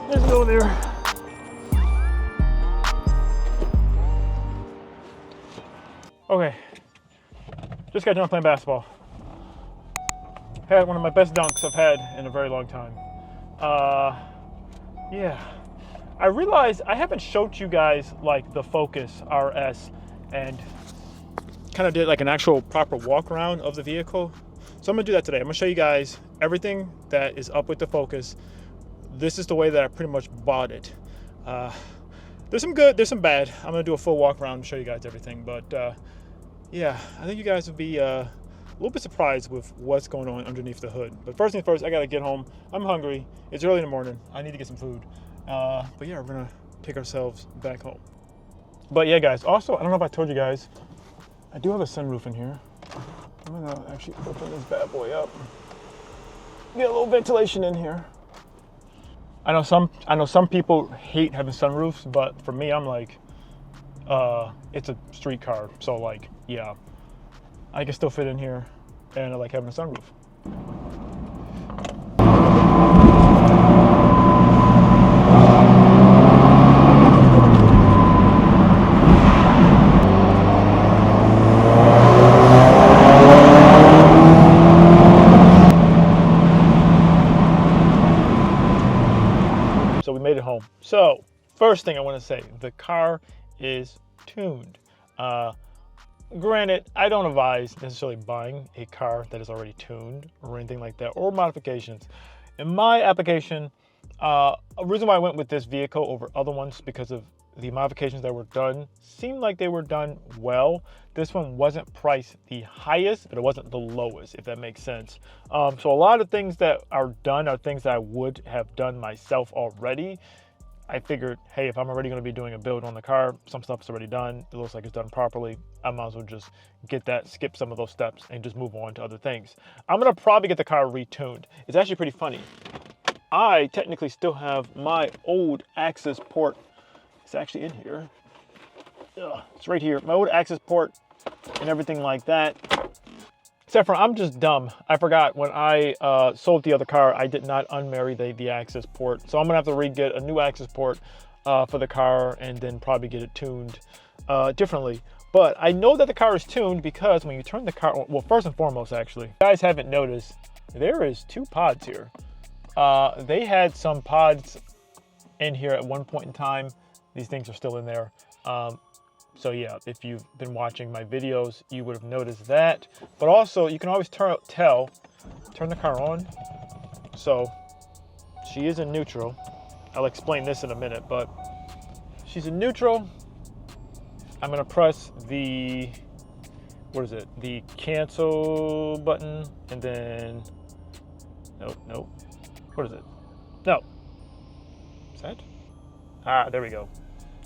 Let's go there. Okay, just got done playing basketball. Had one of my best dunks I've had in a very long time. Yeah. I realized I haven't showed you guys like the Focus RS and kind of did like an actual proper walk around of the vehicle. So I'm gonna do that today. I'm gonna show you guys everything that is up with the Focus. This is the way that I pretty much bought it. There's some good, there's some bad. I'm gonna do a full walk around and show you guys everything. But yeah, I think you guys would be a little bit surprised with what's going on underneath the hood. But first things first, I gotta get home. I'm hungry. It's early in the morning. I need to get some food. But yeah, we're gonna take ourselves back home. But yeah, guys, also, I don't know if I told you guys, I do have a sunroof in here. I'm gonna actually open this bad boy up. Get a little ventilation in here. I know some people hate having sunroofs, but for me, I'm like, it's a street car, so like, yeah, I can still fit in here, and I like having a sunroof. So we made it home. So first thing I want to say, the car is tuned. Granted, I don't advise necessarily buying a car that is already tuned or anything like that, or modifications. In my application, a reason why I went with this vehicle over other ones because of the modifications that were done seemed like they were done well. This one wasn't priced the highest, but it wasn't the lowest, if that makes sense. So a lot of things that are done are things that I would have done myself already. I figured, hey, if I'm already going to be doing a build on the car, some stuff's already done, it looks like it's done properly, I might as well just get that, skip some of those steps and just move on to other things. I'm going to probably get the car retuned. It's actually pretty funny. I technically still have my old access port. It's actually in here. It's right here. My old access port and everything like that. Except for I'm just dumb. I forgot when I sold the other car, I did not unmarry the access port. So I'm gonna have to re-get a new access port for the car and then probably get it tuned differently. But I know that the car is tuned because when you turn the car on, well, first and foremost, actually, if you guys haven't noticed, there is 2 pods here. They had some pods in here at one point in time. These things are still in there. So yeah, if you've been watching my videos, you would have noticed that. But also, you can always turn the car on. So she is in neutral. I'll explain this in a minute, but she's in neutral. I'm gonna press the, what is it? The cancel button, and then, nope. What is it? No. Is that? Ah, there we go.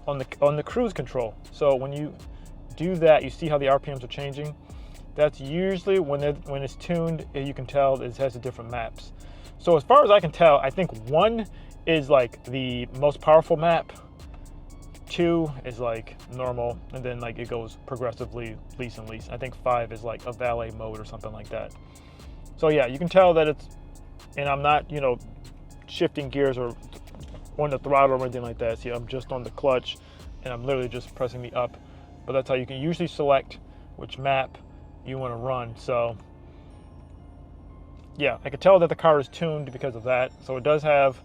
On the cruise control. So when you do that, you see how the RPMs are changing. That's usually when it's tuned, you can tell it has the different maps. So as far as I can tell, I think 1 is like the most powerful map, 2 is like normal, and then like it goes progressively least and least. I think 5 is like a valet mode or something like that. So yeah, you can tell that it's, and I'm not, shifting gears or on the throttle or anything like that. See, I'm just on the clutch and I'm literally just pressing the up. But that's how you can usually select which map you want to run. So yeah, I can tell that the car is tuned because of that. So it does have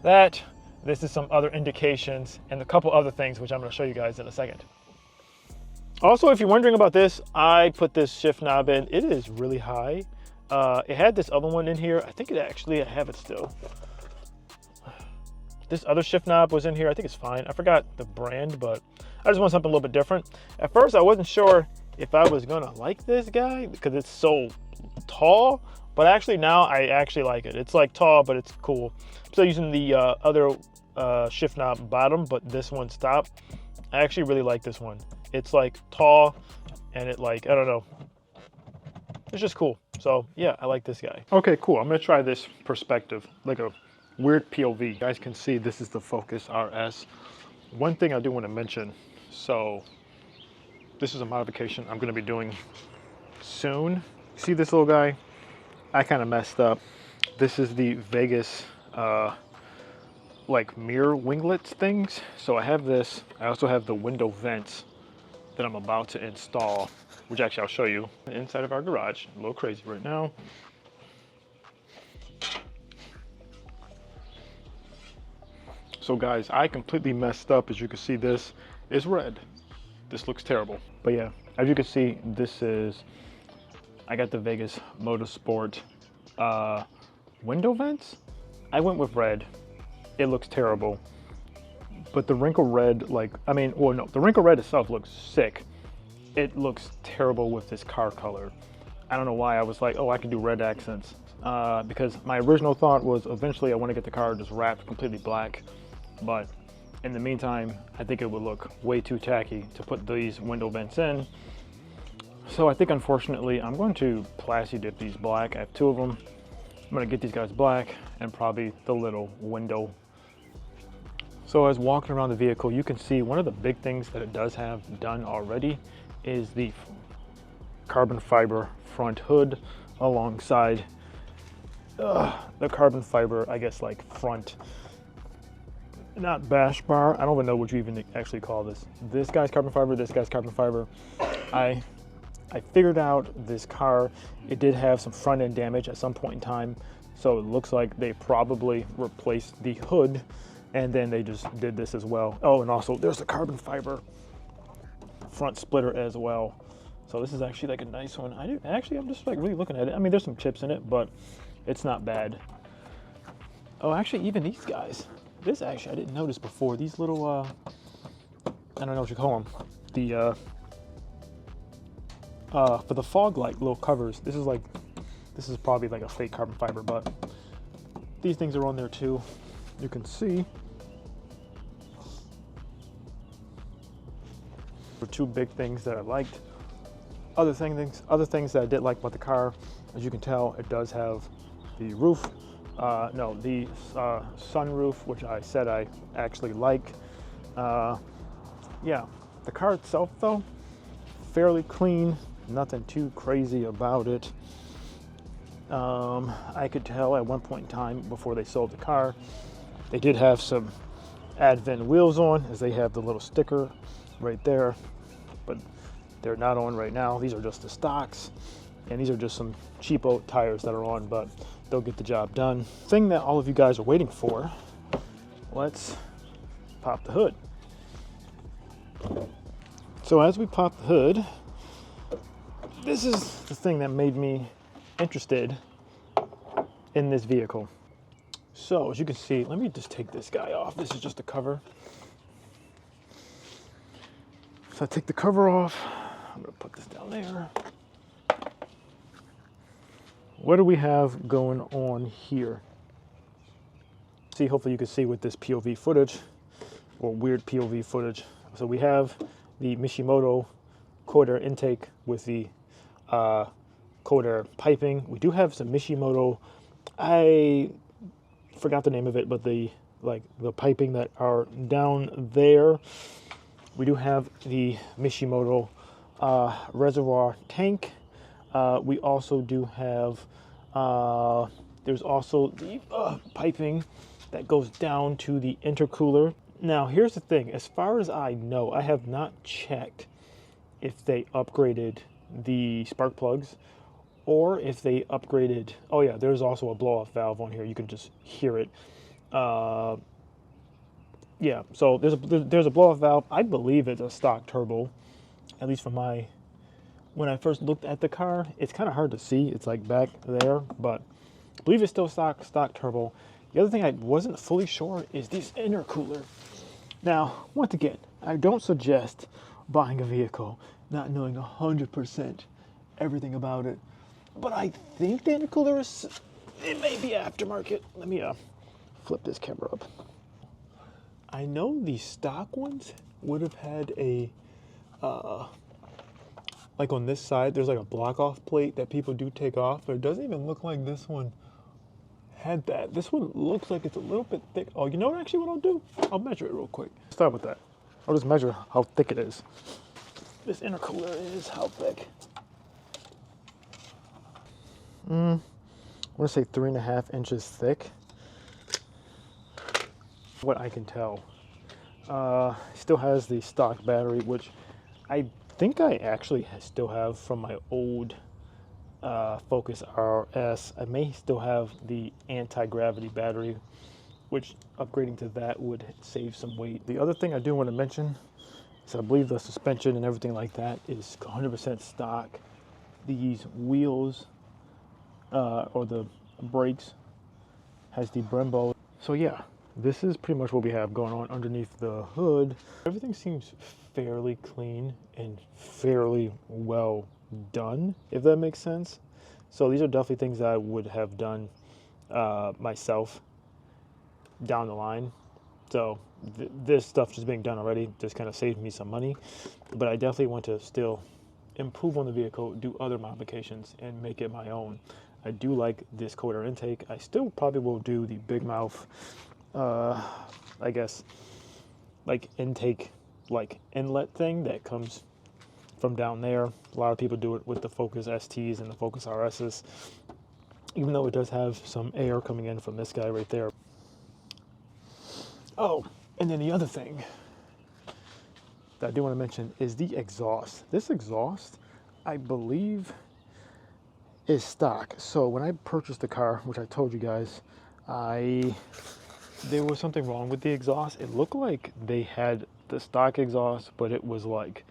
that. This is some other indications and a couple other things which I'm going to show you guys in a second. Also, if you're wondering about this, I put this shift knob in. It is really high. It had this other one in here. I think I have it still. This other shift knob was in here. I think it's fine. I forgot the brand, but I just want something a little bit different. At first, I wasn't sure if I was gonna like this guy because it's so tall, but actually now I actually like it. It's like tall, but it's cool. I'm still using the other shift knob bottom, but this one's top. I actually really like this one. It's like tall and it like, I don't know. It's just cool. So yeah, I like this guy. Okay, cool. I'm gonna try this perspective, like a weird POV. You guys can see this is the Focus RS. One thing I do want to mention, so this is a modification I'm going to be doing soon. See this little guy? I kind of messed up. This is the Vegas like mirror winglets things. So I have this. I also have the window vents that I'm about to install, which actually I'll show you inside of our garage. A little crazy right now. So guys, I completely messed up. As you can see, this is red. This looks terrible. But yeah, as you can see, this is, I got the Vegas Motorsport window vents. I went with red. It looks terrible. But the wrinkle red, like, I mean, well, no, the wrinkle red itself looks sick. It looks terrible with this car color. I don't know why I was like, oh, I can do red accents. Because my original thought was eventually I want to get the car just wrapped completely black. But in the meantime, I think it would look way too tacky to put these window vents in. So I think, unfortunately, I'm going to Plasti dip these black. I have 2 of them. I'm going to get these guys black and probably the little window. So as walking around the vehicle, you can see one of the big things that it does have done already is the carbon fiber front hood alongside the carbon fiber, I guess, like front, not bash bar. I don't even know what you even actually call this. This guy's carbon fiber, this guy's carbon fiber. I figured out this car, it did have some front end damage at some point in time. So it looks like they probably replaced the hood and then they just did this as well. Oh, and also there's the carbon fiber front splitter as well. So this is actually like a nice one. I'm just like really looking at it. I mean, there's some chips in it, but it's not bad. Oh, actually, even these guys. This actually, I didn't notice before. These little, I don't know what you call them. The, for the fog light little covers. This is probably like a fake carbon fiber, but these things are on there too. You can see. For 2 big things that I liked. Other things that I did like about the car, as you can tell, it does have the roof. The sunroof, which I said I actually like. Yeah, the car itself though, fairly clean, nothing too crazy about it. I could tell at one point in time before they sold the car, they did have some Advent wheels on, as they have the little sticker right there, but they're not on right now. These are just the stocks, and these are just some cheapo tires that are on, but they'll get the job done. Thing that all of you guys are waiting for, let's pop the hood. So as we pop the hood, this is the thing that made me interested in this vehicle. So as you can see, let me just take this guy off. This is just the cover. So I take the cover off. I'm gonna put this down there. What do we have going on here? See, hopefully you can see with this POV footage, or weird POV footage. So we have the Mishimoto cold air intake with the cold air piping. We do have some Mishimoto, I forgot the name of it, but the piping that are down there. We do have the Mishimoto reservoir tank. We also do have, there's also the piping that goes down to the intercooler. Now, here's the thing. As far as I know, I have not checked if they upgraded the spark plugs or if they upgraded. Oh yeah, there's also a blow-off valve on here. You can just hear it. Yeah, so there's a blow-off valve. I believe it's a stock turbo, at least from when I first looked at the car. It's kind of hard to see. It's like back there, but I believe it's still stock turbo. The other thing I wasn't fully sure is this intercooler. Now, once again, I don't suggest buying a vehicle not knowing 100% everything about it, but I think the intercooler it may be aftermarket. Let me flip this camera up. I know the stock ones would have had a, like on this side, there's like a block off plate that people do take off, but it doesn't even look like this one had that. This one looks like it's a little bit thick. Oh, you know what, actually what I'll do? I'll measure it real quick. Start with that. I'll just measure how thick it is. This intercooler is how thick? I want to say 3.5 inches thick. what I can tell. Still has the stock battery, which I think I actually still have from my old Focus RS. I may still have the anti-gravity battery, which upgrading to that would save some weight. The other thing I do want to mention is I believe the suspension and everything like that is 100% stock. These wheels or the brakes has the Brembo. So yeah, this is pretty much what we have going on underneath the hood. Everything seems fairly clean and fairly well done, if that makes sense. So these are definitely things that I would have done myself down the line. So this stuff just being done already just kind of saved me some money, but I definitely want to still improve on the vehicle, do other modifications, and make it my own. I do like this quarter intake. I still probably will do the big mouth, I guess, like intake, like inlet thing that comes from down there. A lot of people do it with the Focus STs and the Focus RSs, even though it does have some air coming in from this guy right there. Oh, and then the other thing that I do want to mention is the exhaust. This exhaust, I believe, is stock. So when I purchased the car, which I told you guys, there was something wrong with the exhaust. It looked like they had the stock exhaust, but it was like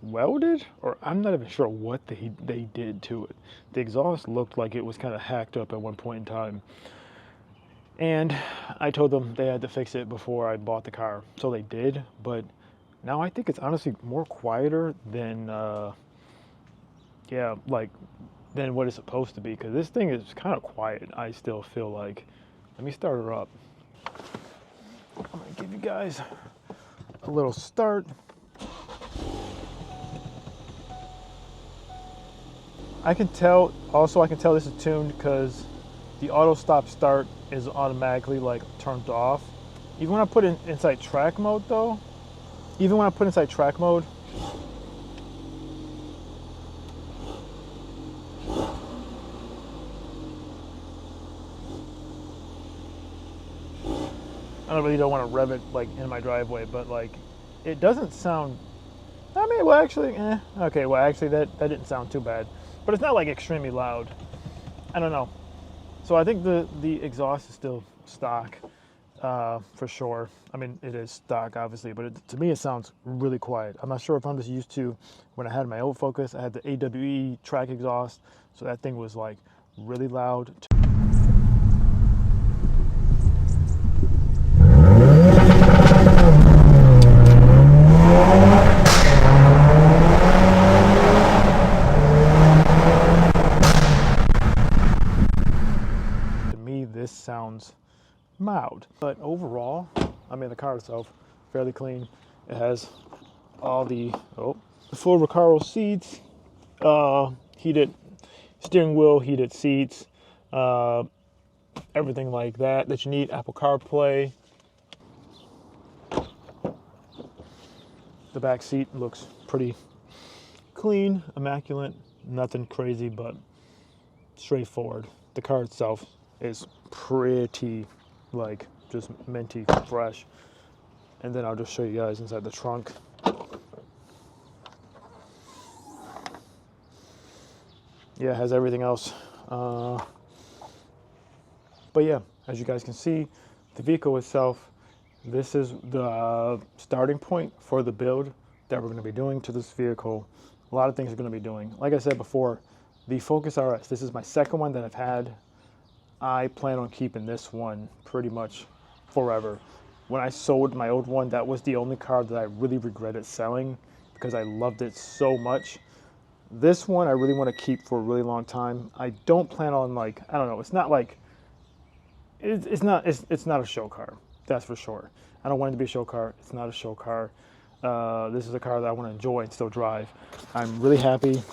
welded, or I'm not even sure what they did to it. The exhaust looked like it was kind of hacked up at one point in time. And I told them they had to fix it before I bought the car. So they did, but now I think it's honestly more quieter than, than what it's supposed to be, because this thing is kind of quiet, I still feel like. Let me start her up. I'm gonna give you guys a little start. I can tell this is tuned because the auto stop start is automatically like turned off. Even when I put it inside track mode though, I don't really don't want to rev it like in my driveway, but like it doesn't sound, I mean, well actually, okay, well actually that didn't sound too bad, but it's not like extremely loud. I don't know. So I think the exhaust is still stock for sure. I mean, it is stock obviously, but to me it sounds really quiet. I'm not sure if I'm just used to, when I had my old Focus, I had the AWE track exhaust, so that thing was like really loud. This sounds mild, but overall, I mean, the car itself fairly clean. It has all the full Recaro seats, heated steering wheel, heated seats, everything like that you need. Apple CarPlay. The back seat looks pretty clean, immaculate, nothing crazy, but straightforward. The car itself is pretty, like, just minty fresh. And then I'll just show you guys inside the trunk. Yeah, it has everything else. But yeah, as you guys can see, the vehicle itself, this is the starting point for the build that we're going to be doing to this vehicle. A lot of things we're going to be doing. Like I said before, the Focus RS, this is my second one that I've had. I plan on keeping this one pretty much forever. When I sold my old one, that was the only car that I really regretted selling because I loved it so much. This one I really want to keep for a really long time. I don't plan on, like, I don't know, it's not like, it's not a show car, that's for sure. I don't want it to be a show car. It's not a show car. This is a car that I want to enjoy and still drive. I'm really happy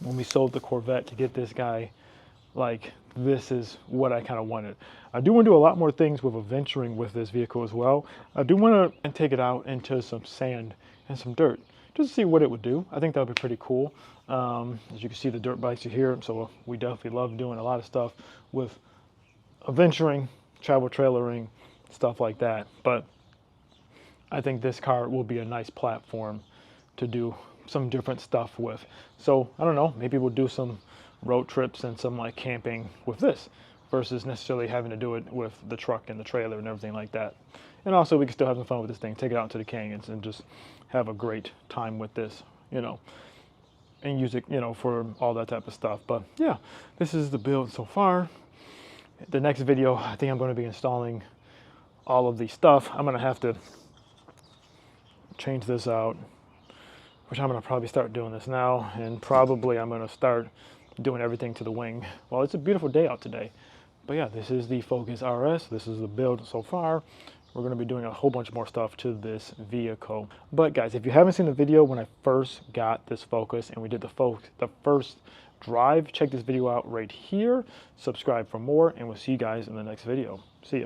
when we sold the Corvette to get this guy. Like, this is what I kind of wanted. I do want to do a lot more things with adventuring with this vehicle as well. I do want to take it out into some sand and some dirt just to see what it would do. I think that would be pretty cool. As you can see, the dirt bikes are here, so we definitely love doing a lot of stuff with adventuring, travel trailering, stuff like that. But I think this car will be a nice platform to do some different stuff with. So I don't know, maybe we'll do some road trips and some like camping with this versus necessarily having to do it with the truck and the trailer and everything like that. And also we can still have some fun with this thing, take it out into the canyons and just have a great time with this, you know, and use it, you know, for all that type of stuff. But yeah, this is the build so far. The next video, I think I'm going to be installing all of the stuff. I'm going to have to change this out, which I'm going to probably start doing this now, and probably I'm going to start doing everything to the wing. Well, it's a beautiful day out today. But yeah, this is the Focus RS. This is the build so far. We're going to be doing a whole bunch more stuff to this vehicle. But guys, if you haven't seen the video when I first got this Focus and we did the first drive, check this video out right here. Subscribe for more, and we'll see you guys in the next video. See ya.